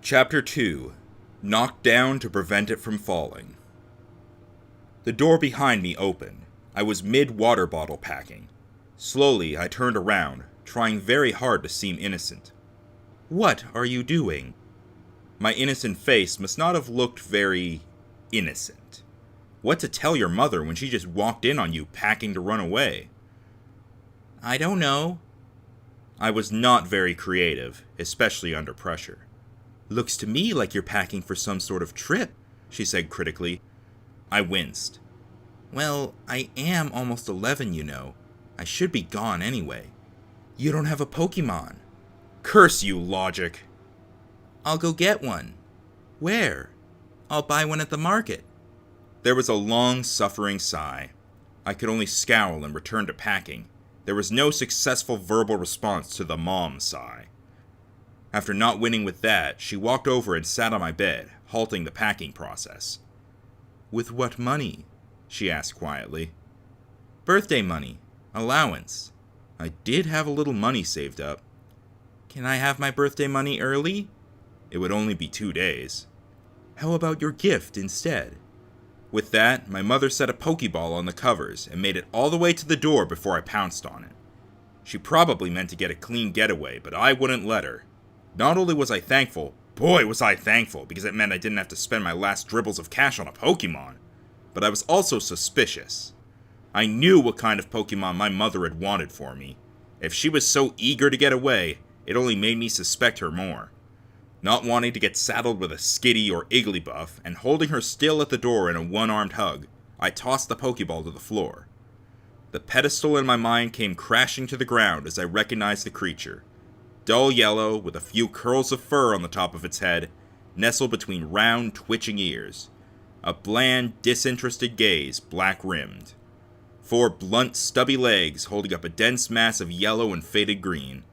Chapter 2. Knocked Down to Prevent It from Falling. The door behind me opened. I was mid-water bottle packing. Slowly, I turned around, trying very hard to seem innocent. "What are you doing?" My innocent face must not have looked very innocent. What to tell your mother when she just walked in on you packing to run away? "I don't know." I was not very creative, especially under pressure. "Looks to me like you're packing for some sort of trip," she said critically. I winced. "Well, I am almost 11, you know. I should be gone anyway." "You don't have a Pokemon." "Curse you, logic." "I'll go get one." "Where?" "I'll buy one at the market." There was a long, suffering sigh. I could only scowl and return to packing. There was no successful verbal response to the mom sigh. After not winning with that, she walked over and sat on my bed, halting the packing process. "With what money?" she asked quietly. "Birthday money. Allowance. I did have a little money saved up." "Can I have my birthday money early?" "It would only be 2 days." "How about your gift instead?" With that, my mother set a Pokeball on the covers and made it all the way to the door before I pounced on it. She probably meant to get a clean getaway, but I wouldn't let her. Not only was I thankful, boy was I thankful, because it meant I didn't have to spend my last dribbles of cash on a Pokemon, but I was also suspicious. I knew what kind of Pokemon my mother had wanted for me. If she was so eager to get away, it only made me suspect her more. Not wanting to get saddled with a Skitty or Igglybuff, and holding her still at the door in a one-armed hug, I tossed the Pokeball to the floor. The pedestal in my mind came crashing to the ground as I recognized the creature. Dull yellow, with a few curls of fur on the top of its head, nestled between round, twitching ears. A bland, disinterested gaze, black-rimmed. 4 blunt, stubby legs holding up a dense mass of yellow and faded green.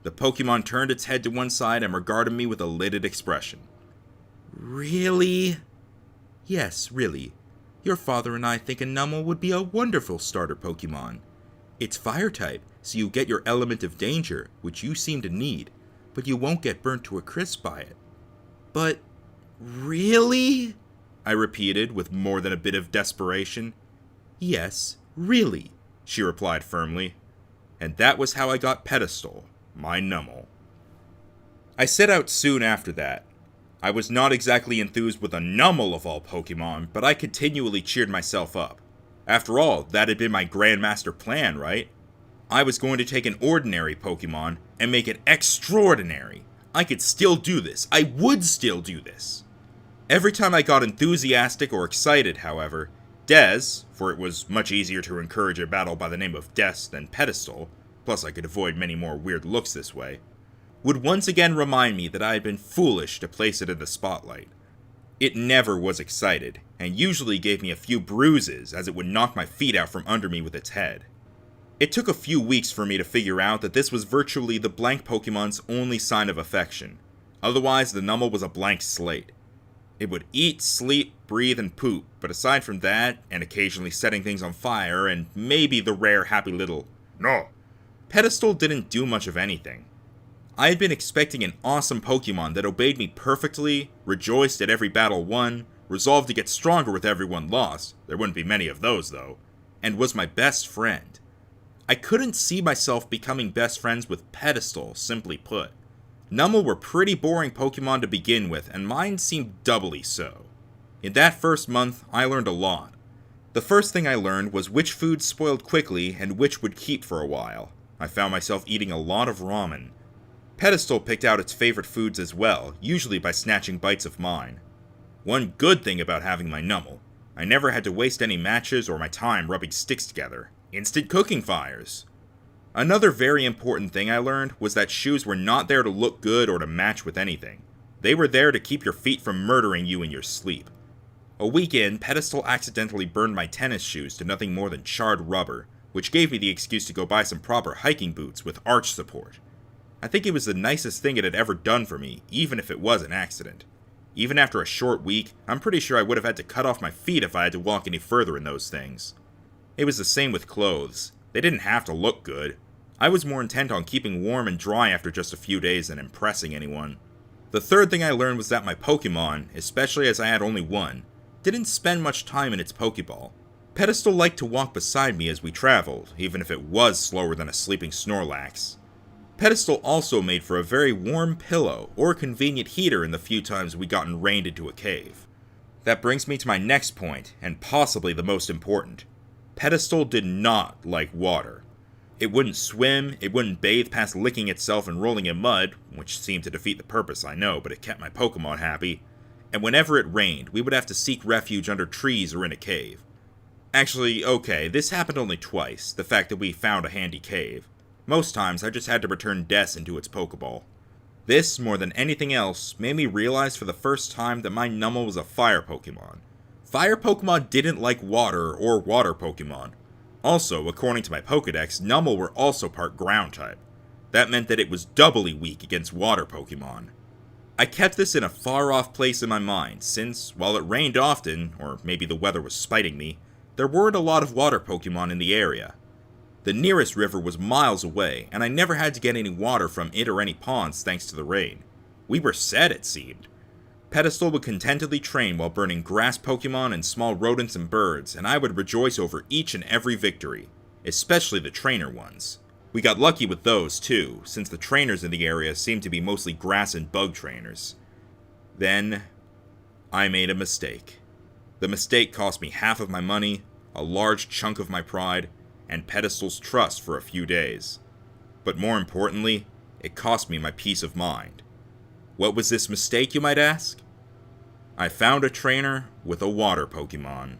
The Pokemon turned its head to one side and regarded me with a lidded expression. "Really?" "Yes, really. Your father and I think a Numel would be a wonderful starter Pokemon. It's fire-type, so you get your element of danger, which you seem to need, but you won't get burnt to a crisp by it." "But, really?" I repeated with more than a bit of desperation. "Yes, really," she replied firmly. And that was how I got Pedestal, my Numel. I set out soon after that. I was not exactly enthused with a Numel of all Pokemon, but I continually cheered myself up. After all, that had been my Grandmaster plan, right? I was going to take an ordinary Pokemon and make it extraordinary. I could still do this. I would still do this. Every time I got enthusiastic or excited, however, Des, for it was much easier to encourage a battle by the name of Des than Pedestal, plus I could avoid many more weird looks this way, would once again remind me that I had been foolish to place it in the spotlight. It never was excited, and usually gave me a few bruises as it would knock my feet out from under me with its head. It took a few weeks for me to figure out that this was virtually the blank Pokemon's only sign of affection. Otherwise, the Numel was a blank slate. It would eat, sleep, breathe, and poop, but aside from that, and occasionally setting things on fire, and maybe the rare happy little "no," Pedestal didn't do much of anything. I had been expecting an awesome Pokemon that obeyed me perfectly, rejoiced at every battle won, resolved to get stronger with every one lost, there wouldn't be many of those though, and was my best friend. I couldn't see myself becoming best friends with Pedestal, simply put. Numel were pretty boring Pokemon to begin with, and mine seemed doubly so. In that first month, I learned a lot. The first thing I learned was which foods spoiled quickly and which would keep for a while. I found myself eating a lot of ramen. Pedestal picked out its favorite foods as well, usually by snatching bites of mine. One good thing about having my Numel, I never had to waste any matches or my time rubbing sticks together. Instant cooking fires! Another very important thing I learned was that shoes were not there to look good or to match with anything. They were there to keep your feet from murdering you in your sleep. A week in, Pedestal accidentally burned my tennis shoes to nothing more than charred rubber, which gave me the excuse to go buy some proper hiking boots with arch support. I think it was the nicest thing it had ever done for me, even if it was an accident. Even after a short week, I'm pretty sure I would have had to cut off my feet if I had to walk any further in those things. It was the same with clothes. They didn't have to look good. I was more intent on keeping warm and dry after just a few days than impressing anyone. The third thing I learned was that my Pokemon, especially as I had only one, didn't spend much time in its Pokeball. Pedestal liked to walk beside me as we traveled, even if it was slower than a sleeping Snorlax. Pedestal also made for a very warm pillow or convenient heater in the few times we gotten rained into a cave. That brings me to my next point, and possibly the most important. Pedestal did not like water. It wouldn't swim, it wouldn't bathe past licking itself and rolling in mud, which seemed to defeat the purpose, I know, but it kept my Pokemon happy. And whenever it rained, we would have to seek refuge under trees or in a cave. Actually, okay, this happened only twice, the fact that we found a handy cave. Most times, I just had to return Des into its Pokeball. This, more than anything else, made me realize for the first time that my Numel was a fire Pokemon. Fire Pokemon didn't like water or water Pokemon. Also, according to my Pokedex, Numel were also part ground type. That meant that it was doubly weak against water Pokemon. I kept this in a far-off place in my mind, since, while it rained often, or maybe the weather was spiting me, there weren't a lot of water Pokemon in the area. The nearest river was miles away, and I never had to get any water from it or any ponds thanks to the rain. We were set, it seemed. Pedestal would contentedly train while burning grass Pokemon and small rodents and birds, and I would rejoice over each and every victory, especially the trainer ones. We got lucky with those, too, since the trainers in the area seemed to be mostly grass and bug trainers. Then, I made a mistake. The mistake cost me half of my money, a large chunk of my pride, and Pedestal's trust for a few days. But more importantly, it cost me my peace of mind. What was this mistake, you might ask? I found a trainer with a water Pokemon.